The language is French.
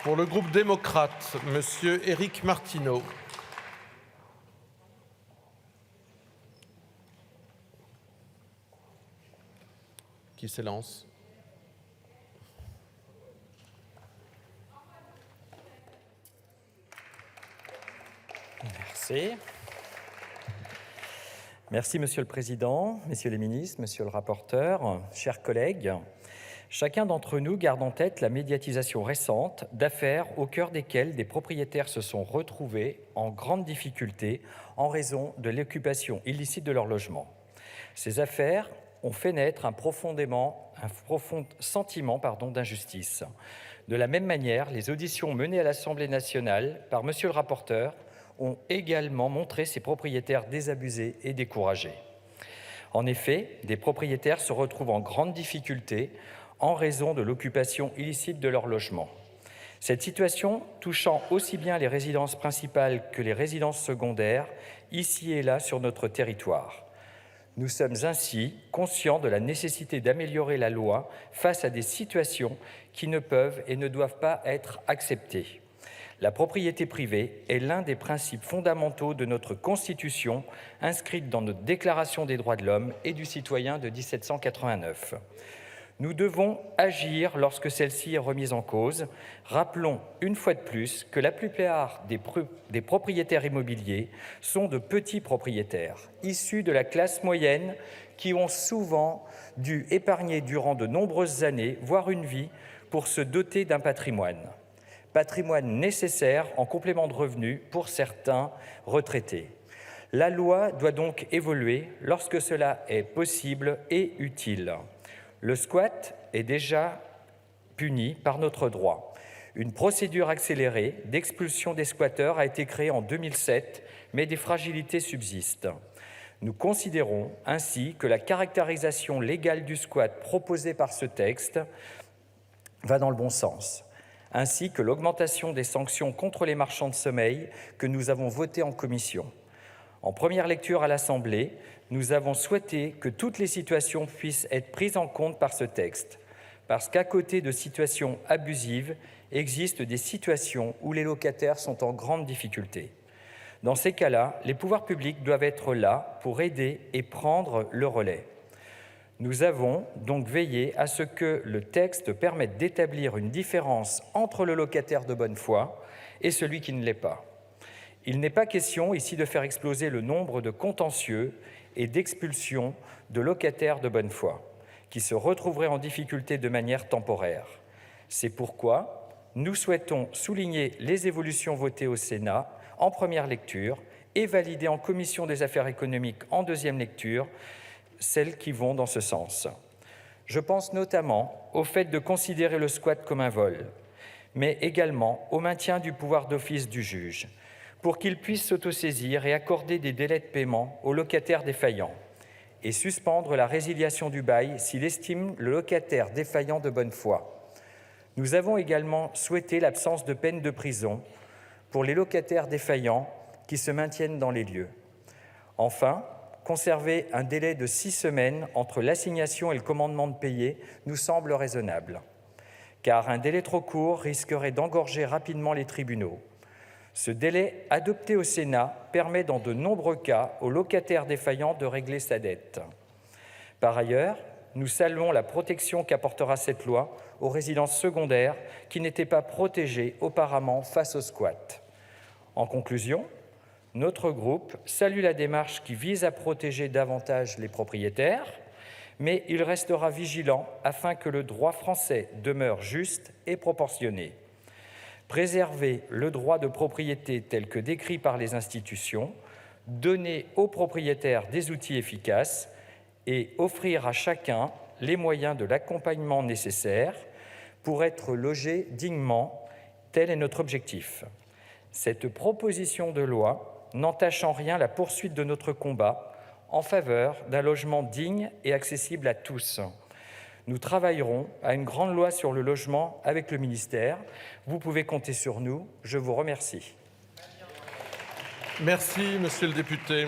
Pour le groupe démocrate, Monsieur Éric Martineau. Qui s'élance. Merci. Merci, Monsieur le Président, Messieurs les ministres, Monsieur le rapporteur, chers collègues. Chacun d'entre nous garde en tête la médiatisation récente d'affaires au cœur desquelles des propriétaires se sont retrouvés en grande difficulté en raison de l'occupation illicite de leur logement. Ces affaires ont fait naître un profond sentiment d'injustice. De la même manière, les auditions menées à l'Assemblée nationale par Monsieur le rapporteur ont également montré ces propriétaires désabusés et découragés. En effet, des propriétaires se retrouvent en grande difficulté en raison de l'occupation illicite de leur logement. Cette situation touchant aussi bien les résidences principales que les résidences secondaires, ici et là sur notre territoire. Nous sommes ainsi conscients de la nécessité d'améliorer la loi face à des situations qui ne peuvent et ne doivent pas être acceptées. La propriété privée est l'un des principes fondamentaux de notre Constitution, inscrite dans notre Déclaration des droits de l'homme et du citoyen de 1789. Nous devons agir lorsque celle-ci est remise en cause. Rappelons une fois de plus que la plupart des propriétaires immobiliers sont de petits propriétaires, issus de la classe moyenne, qui ont souvent dû épargner durant de nombreuses années, voire une vie, pour se doter d'un patrimoine nécessaire en complément de revenus pour certains retraités. La loi doit donc évoluer lorsque cela est possible et utile. Le squat est déjà puni par notre droit. Une procédure accélérée d'expulsion des squatteurs a été créée en 2007, mais des fragilités subsistent. Nous considérons ainsi que la caractérisation légale du squat proposée par ce texte va dans le bon sens, ainsi que l'augmentation des sanctions contre les marchands de sommeil que nous avons votée en commission. En première lecture à l'Assemblée, nous avons souhaité que toutes les situations puissent être prises en compte par ce texte, parce qu'à côté de situations abusives, existent des situations où les locataires sont en grande difficulté. Dans ces cas-là, les pouvoirs publics doivent être là pour aider et prendre le relais. Nous avons donc veillé à ce que le texte permette d'établir une différence entre le locataire de bonne foi et celui qui ne l'est pas. Il n'est pas question ici de faire exploser le nombre de contentieux et d'expulsions de locataires de bonne foi, qui se retrouveraient en difficulté de manière temporaire. C'est pourquoi nous souhaitons souligner les évolutions votées au Sénat en première lecture et validées en commission des affaires économiques en deuxième lecture, celles qui vont dans ce sens. Je pense notamment au fait de considérer le squat comme un vol, mais également au maintien du pouvoir d'office du juge, pour qu'il puisse s'autosaisir et accorder des délais de paiement aux locataires défaillants, et suspendre la résiliation du bail s'il estime le locataire défaillant de bonne foi. Nous avons également souhaité l'absence de peine de prison pour les locataires défaillants qui se maintiennent dans les lieux. Enfin, conserver un délai de 6 semaines entre l'assignation et le commandement de payer nous semble raisonnable, car un délai trop court risquerait d'engorger rapidement les tribunaux. Ce délai adopté au Sénat permet dans de nombreux cas aux locataires défaillants de régler sa dette. Par ailleurs, nous saluons la protection qu'apportera cette loi aux résidences secondaires qui n'étaient pas protégées auparavant face au squat. En conclusion, notre groupe salue la démarche qui vise à protéger davantage les propriétaires, mais il restera vigilant afin que le droit français demeure juste et proportionné. Préserver le droit de propriété tel que décrit par les institutions, donner aux propriétaires des outils efficaces et offrir à chacun les moyens de l'accompagnement nécessaire pour être logé dignement, tel est notre objectif. Cette proposition de loi n'entache en rien la poursuite de notre combat en faveur d'un logement digne et accessible à tous. Nous travaillerons à une grande loi sur le logement avec le ministère. Vous pouvez compter sur nous. Je vous remercie. Merci, monsieur le député.